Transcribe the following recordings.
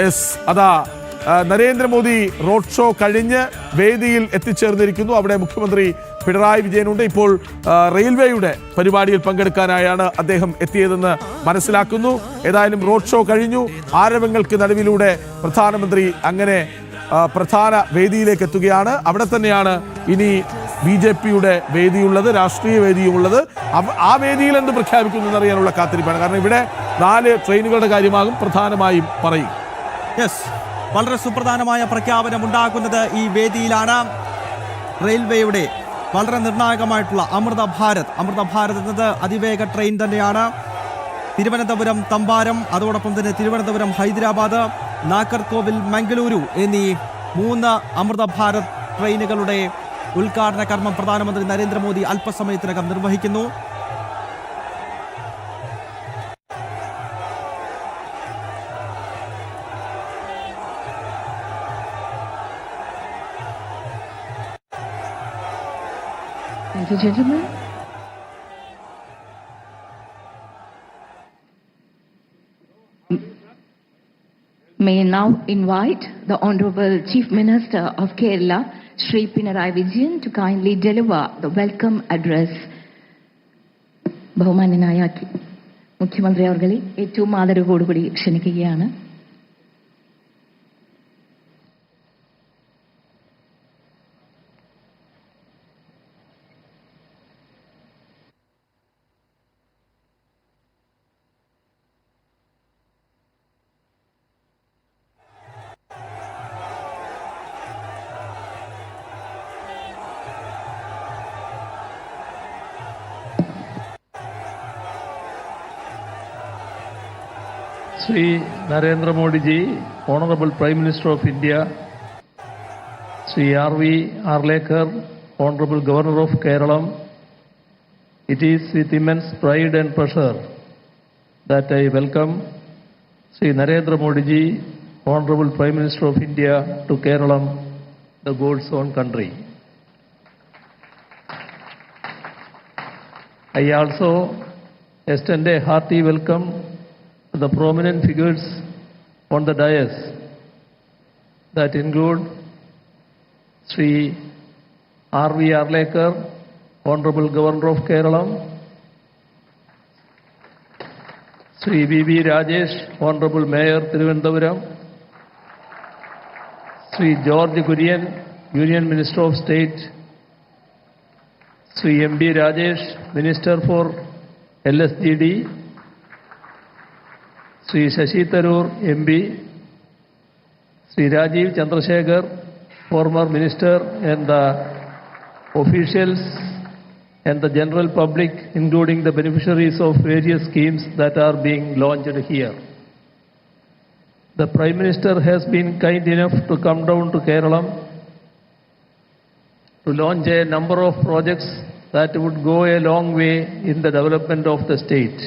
Yes, അതാ Narendra Modi road show കഴിഞ്ഞ് വേദിയിൽ എത്തിച്ചേർന്നിരിക്കുന്നു. അവിടെ മുഖ്യമന്ത്രി പിണറായി വിജയനുണ്ട്. ഇപ്പോൾ റെയിൽവേയുടെ പരിപാടിയിൽ പങ്കെടുക്കാനായാണ് അദ്ദേഹം എത്തിയതെന്ന് മനസ്സിലാക്കുന്നു. ഏതായാലും റോഡ് ഷോ കഴിഞ്ഞു. ആരവങ്ങൾക്ക് നടുവിലൂടെ പ്രധാനമന്ത്രി അങ്ങനെ പ്രധാന വേദിയിലേക്ക് എത്തുകയാണ്. അവിടെ തന്നെയാണ് ഇനി BJPയുടെ വേദിയുള്ളത്, രാഷ്ട്രീയ വേദിയുമുള്ളത്. ആ വേദിയിൽ എന്ത് പ്രഖ്യാപിക്കുന്നു എന്നറിയാനുള്ള കാത്തിരിപ്പാണ്. കാരണം ഇവിടെ 4 ട്രെയിനുകളുടെ കാര്യമാകും പ്രധാനമായും പറയും. യെസ്, വളരെ സുപ്രധാനമായ പ്രഖ്യാപനം ഉണ്ടാക്കുന്നത് ഈ വേദിയിലാണ്. റെയിൽവേയുടെ വളരെ നിർണായകമായിട്ടുള്ള അമൃത ഭാരത് എന്നത് അതിവേഗ ട്രെയിൻ തന്നെയാണ്. തിരുവനന്തപുരം തമ്പാരം, അതോടൊപ്പം തന്നെ തിരുവനന്തപുരം ഹൈദരാബാദ്, നാഗർകോവിൽ മംഗളൂരു എന്നീ 3 അമൃത ഭാരത് ട്രെയിനുകളുടെ ഉദ്ഘാടന കർമ്മം പ്രധാനമന്ത്രി നരേന്ദ്രമോദി അല്പസമയത്തിനകം നിർവഹിക്കുന്നു. Thank you, gentlemen. May I now invite the Honorable Chief Minister of Kerala, Shri Pinarayi Vijayan, to kindly deliver the welcome address. ബഹുമാന്യനായ മുഖ്യമന്ത്രി അവർകളെ ഏറ്റവും ആദരവോടുകൂടി ക്ഷണിക്കുകയാണ്. Sri Narendra Modi ji, Honorable Prime Minister of India, Sri R.V. Arlekar, Honorable Governor of Kerala, it is with immense pride and pleasure that I welcome Sri Narendra Modi ji, Honorable Prime Minister of India, to Kerala, the God's own country. I also extend a hearty welcome to the prominent figures on the dais that include Sri R.V. Arlekar, Honorable Governor of Kerala, Sri V.V. Rajesh, Honorable Mayor Thiruvananthapuram, Sri George Kurian, Union Minister of State, Sri M.B. Rajesh, Minister for LSGD, Sri Shashi Tharoor, MB, Sri Rajiv Chandrasekhar, former Minister, and the officials and the general public, including the beneficiaries of various schemes that are being launched here. The Prime Minister has been kind enough to come down to Kerala to launch a number of projects that would go a long way in the development of the state.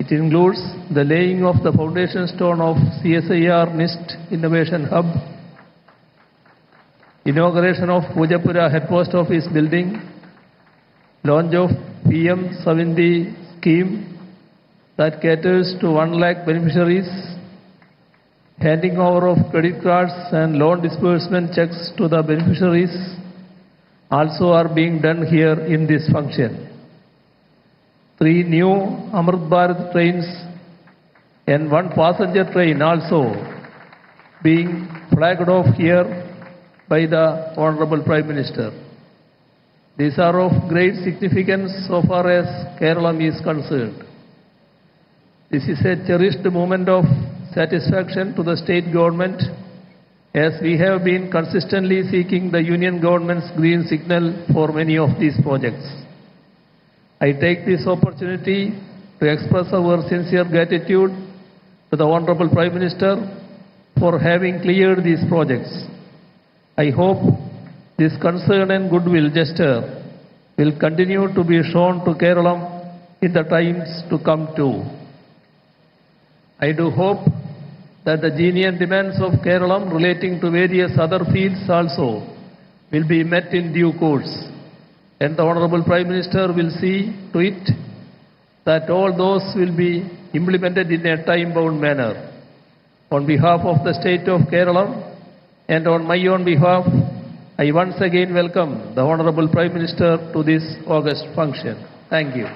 It includes the laying of the foundation stone of CSIR NIST Innovation Hub, inauguration of Pujapura Head Post Office building, launch of PM Savindi scheme that caters to 1 lakh beneficiaries, handing over of credit cards and loan disbursement checks to the beneficiaries also are being done here in this function. 3 new Amrit Bharat trains and 1 passenger train also being flagged off here by the Honorable Prime Minister. These are of great significance so far as Kerala is concerned. This is a cherished moment of satisfaction to the state government, as we have been consistently seeking the union government's green signal for many of these projects. I take this opportunity to express our sincere gratitude to the Honorable Prime Minister for having cleared these projects. I hope this concern and goodwill gesture will continue to be shown to Kerala in the times to come too. I do hope that the genuine demands of Kerala relating to various other fields also will be met in due course, and the Honorable Prime Minister will see to it that all those will be implemented in a time-bound manner. On behalf of the state of Kerala and on my own behalf, I once again welcome the Honorable Prime Minister to this August function. Thank you.